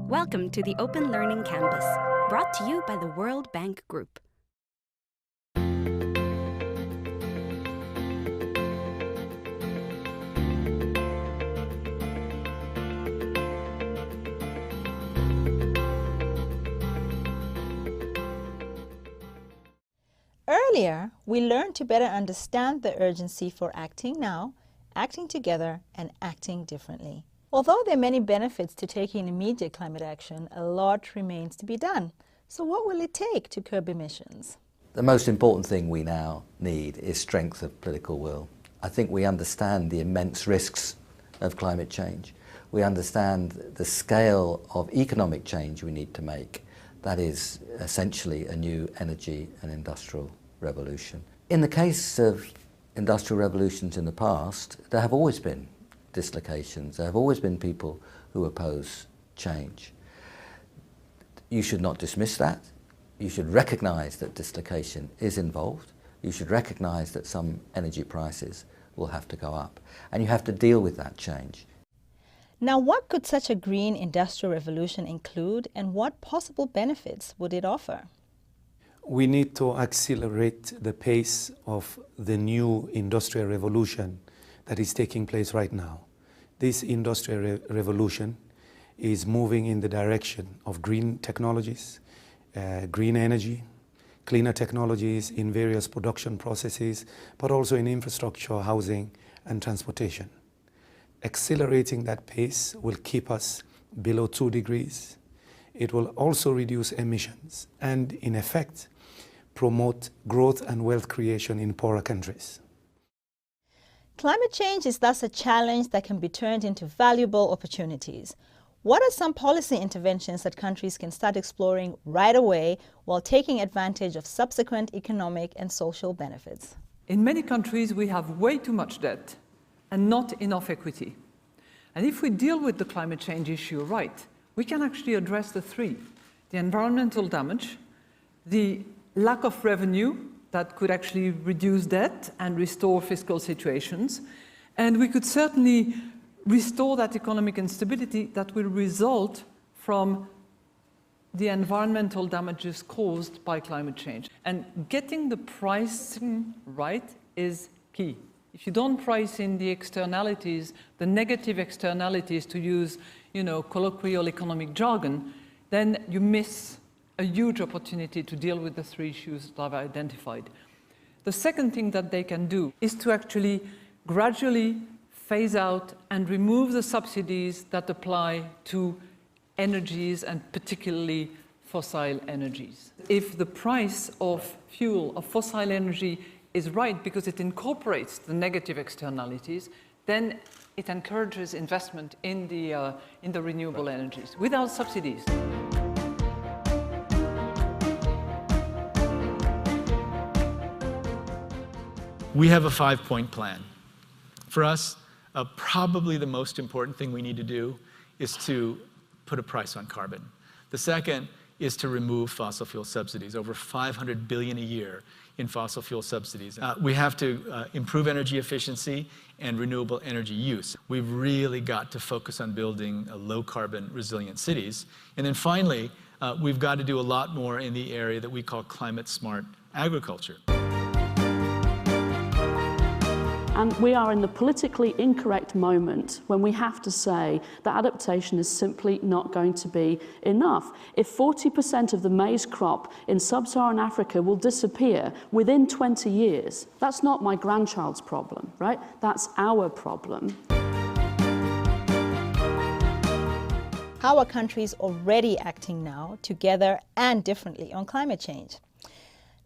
Welcome to the Open Learning Campus, brought to you by the World Bank Group. Earlier, we learned to better understand the urgency for acting now, acting together, and acting differently. Although there are many benefits to taking immediate climate action, a lot remains to be done. So what will it take to curb emissions? The most important thing we now need is strength of political will. I think we understand the immense risks of climate change. We understand the scale of economic change we need to make. That is essentially a new energy and industrial revolution. In the case of industrial revolutions in the past, there have always been dislocations. There have always been people who oppose change. You should not dismiss that. You should recognize that dislocation is involved. You should recognize that some energy prices will have to go up. And you have to deal with that change. Now, what could such a green industrial revolution include, and what possible benefits would it offer? We need to accelerate the pace of the new industrial revolution that is taking place right now. This industrial revolution is moving in the direction of green technologies, green energy, cleaner technologies in various production processes, but also in infrastructure, housing, and transportation. Accelerating that pace will keep us below 2 degrees. It will also reduce emissions and, in effect, promote growth and wealth creation in poorer countries. Climate change is thus a challenge that can be turned into valuable opportunities. What are some policy interventions that countries can start exploring right away while taking advantage of subsequent economic and social benefits? In many countries, we have way too much debt and not enough equity. And if we deal with the climate change issue right, we can actually address the three: the environmental damage, the lack of revenue that could actually reduce debt and restore fiscal situations, and we could certainly restore that economic instability that will result from the environmental damages caused by climate change. And getting the pricing right is key. If you don't price in the externalities, the negative externalities, to use, colloquial economic jargon, then you miss a huge opportunity to deal with the three issues that I've identified. The second thing that they can do is to actually gradually phase out and remove the subsidies that apply to energies, and particularly fossil energies. If the price of fuel, of fossil energy, is right because it incorporates the negative externalities, then it encourages investment in the renewable energies without subsidies. We have a 5-point plan. For us, probably the most important thing we need to do is to put a price on carbon. The second is to remove fossil fuel subsidies, over $500 billion a year in fossil fuel subsidies. We have to improve energy efficiency and renewable energy use. We've really got to focus on building low carbon resilient cities. And then finally, we've got to do a lot more in the area that we call climate smart agriculture. And we are in the politically incorrect moment when we have to say that adaptation is simply not going to be enough. If 40% of the maize crop in sub-Saharan Africa will disappear within 20 years, that's not my grandchild's problem, right? That's our problem. How are countries already acting now, together and differently, on climate change?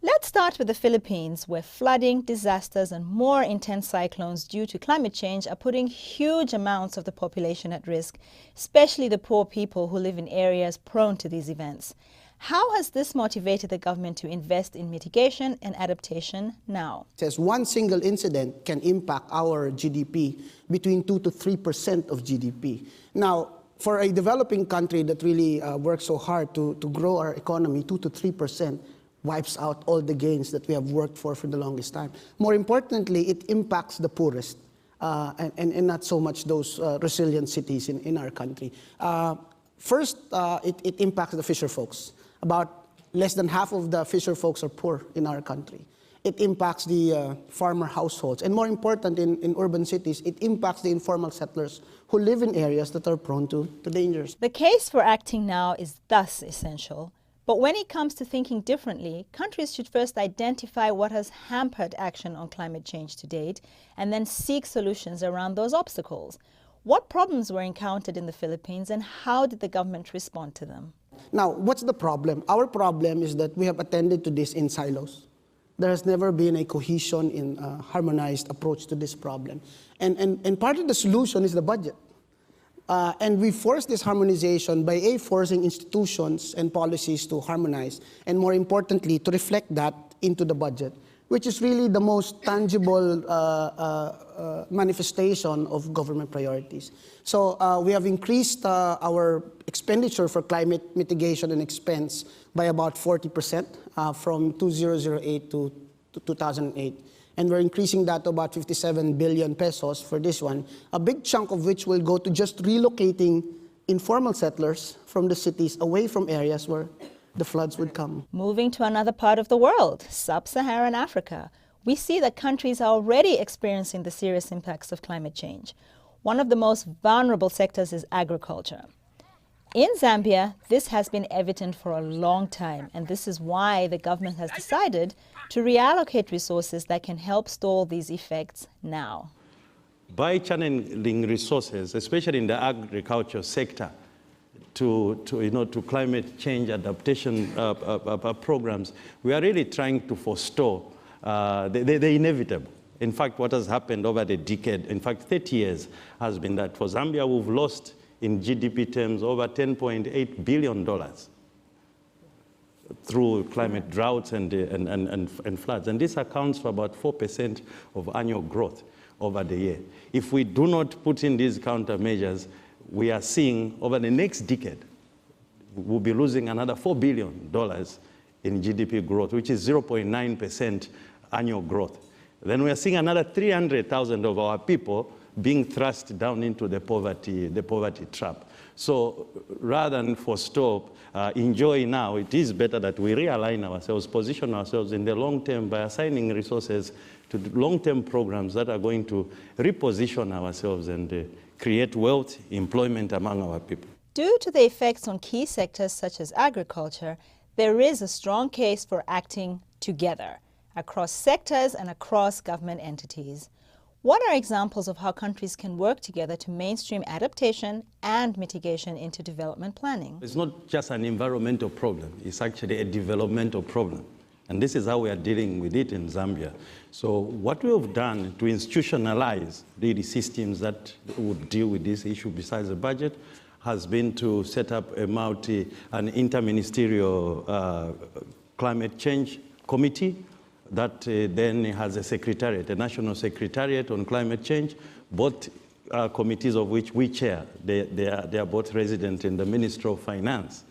Let's start with the Philippines, where flooding, disasters, and more intense cyclones due to climate change are putting huge amounts of the population at risk, especially the poor people who live in areas prone to these events. How has this motivated the government to invest in mitigation and adaptation now? It says one single incident can impact our GDP between 2 to 3% of GDP. Now, for a developing country that really works so hard to grow our economy, 2 to 3% wipes out all the gains that we have worked for the longest time. More importantly, it impacts the poorest and not so much those resilient cities in our country. First, it impacts the fisher folks. About less than half of the fisher folks are poor in our country. It impacts the farmer households. And more important, in urban cities, it impacts the informal settlers who live in areas that are prone to dangers. The case for acting now is thus essential. But when it comes to thinking differently, countries should first identify what has hampered action on climate change to date and then seek solutions around those obstacles. What problems were encountered in the Philippines and how did the government respond to them? Now, what's the problem? Our problem is that we have attended to this in silos. There has never been a cohesion in a harmonized approach to this problem. And part of the solution is the budget. And we force this harmonization by forcing institutions and policies to harmonize, and more importantly, to reflect that into the budget, which is really the most tangible manifestation of government priorities. So we have increased our expenditure for climate mitigation and expense by about 40% from 2008 to 2008. And we're increasing that to about 57 billion pesos for this one, a big chunk of which will go to just relocating informal settlers from the cities away from areas where the floods would come. Moving to another part of the world, sub-Saharan Africa, we see that countries are already experiencing the serious impacts of climate change. One of the most vulnerable sectors is agriculture. In Zambia, this has been evident for a long time, and this is why the government has decided to reallocate resources that can help stall these effects now. By channeling resources, especially in the agriculture sector, to climate change adaptation programs, we are really trying to forestall the inevitable. In fact, what has happened over the decade, in fact 30 years, has been that for Zambia we've lost in GDP terms over $10.8 billion through climate droughts and floods. And this accounts for about 4% of annual growth over the year. If we do not put in these countermeasures, we are seeing over the next decade, we'll be losing another $4 billion in GDP growth, which is 0.9% annual growth. Then we are seeing another 300,000 of our people being thrust down into the poverty trap. So rather than forestall, enjoy now, it is better that we realign ourselves, position ourselves in the long term by assigning resources to long-term programs that are going to reposition ourselves and create wealth, employment among our people. Due to the effects on key sectors such as agriculture, there is a strong case for acting together across sectors and across government entities. What are examples of how countries can work together to mainstream adaptation and mitigation into development planning? It's not just an environmental problem, it's actually a developmental problem. And this is how we are dealing with it in Zambia. So what we have done to institutionalize the systems that would deal with this issue besides the budget has been to set up an interministerial climate change committee that then has a secretariat, a national secretariat on climate change, both committees of which we chair. They are both resident in the Ministry of Finance.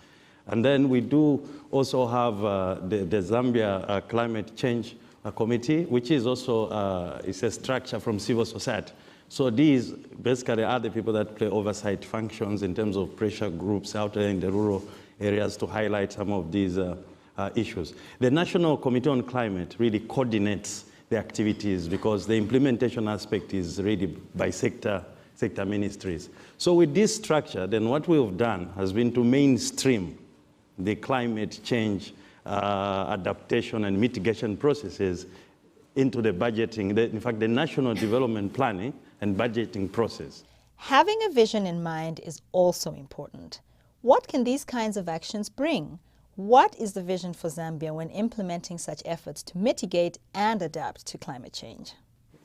And then we do also have the Zambia Climate Change Committee, which is also it's a structure from civil society. So these basically are the people that play oversight functions in terms of pressure groups out there in the rural areas to highlight some of these issues. The National Committee on Climate really coordinates the activities because the implementation aspect is really by sector ministries. So with this structure, then what we've done has been to mainstream the climate change adaptation and mitigation processes into the budgeting, in fact, the national development planning and budgeting process. Having a vision in mind is also important. What can these kinds of actions bring? What is the vision for Zambia when implementing such efforts to mitigate and adapt to climate change?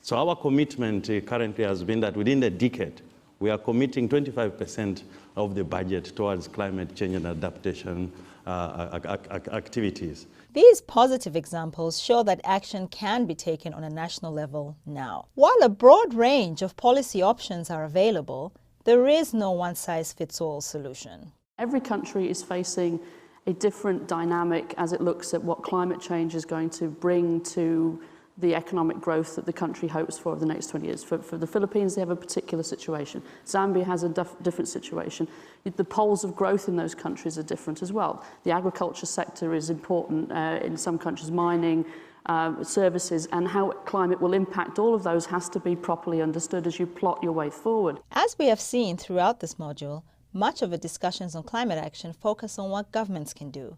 So our commitment currently has been that within the decade, we are committing 25% of the budget towards climate change and adaptation activities. These positive examples show that action can be taken on a national level now. While a broad range of policy options are available, there is no one-size-fits-all solution. Every country is facing a different dynamic as it looks at what climate change is going to bring to the economic growth that the country hopes for over the next 20 years. For the Philippines, they have a particular situation. Zambia has a different situation. The poles of growth in those countries are different as well. The agriculture sector is important in some countries, mining, services, and how climate will impact all of those has to be properly understood as you plot your way forward. As we have seen throughout this module, much of the discussions on climate action focus on what governments can do.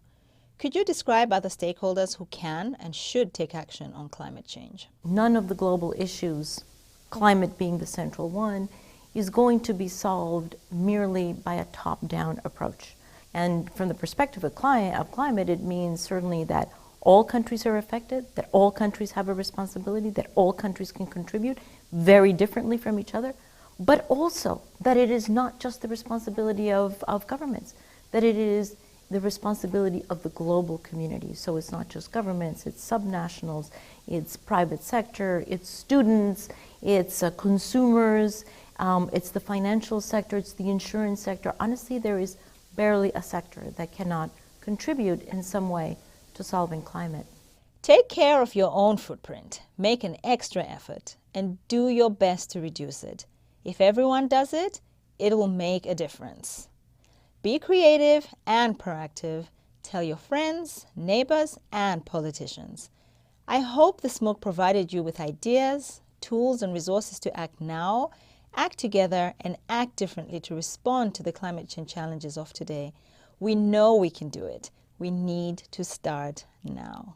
Could you describe other stakeholders who can and should take action on climate change? None of the global issues, climate being the central one, is going to be solved merely by a top-down approach. And from the perspective of climate, it means certainly that all countries are affected, that all countries have a responsibility, that all countries can contribute very differently from each other, but also that it is not just the responsibility of governments, that it is the responsibility of the global community. So it's not just governments, it's subnationals, it's private sector, it's students, it's consumers, it's the financial sector, it's the insurance sector. Honestly, there is barely a sector that cannot contribute in some way to solving climate. Take care of your own footprint, make an extra effort, and do your best to reduce it. If everyone does it, it will make a difference. Be creative and proactive. Tell your friends, neighbors, and politicians. I hope this MOOC provided you with ideas, tools, and resources to act now, act together, and act differently to respond to the climate change challenges of today. We know we can do it. We need to start now.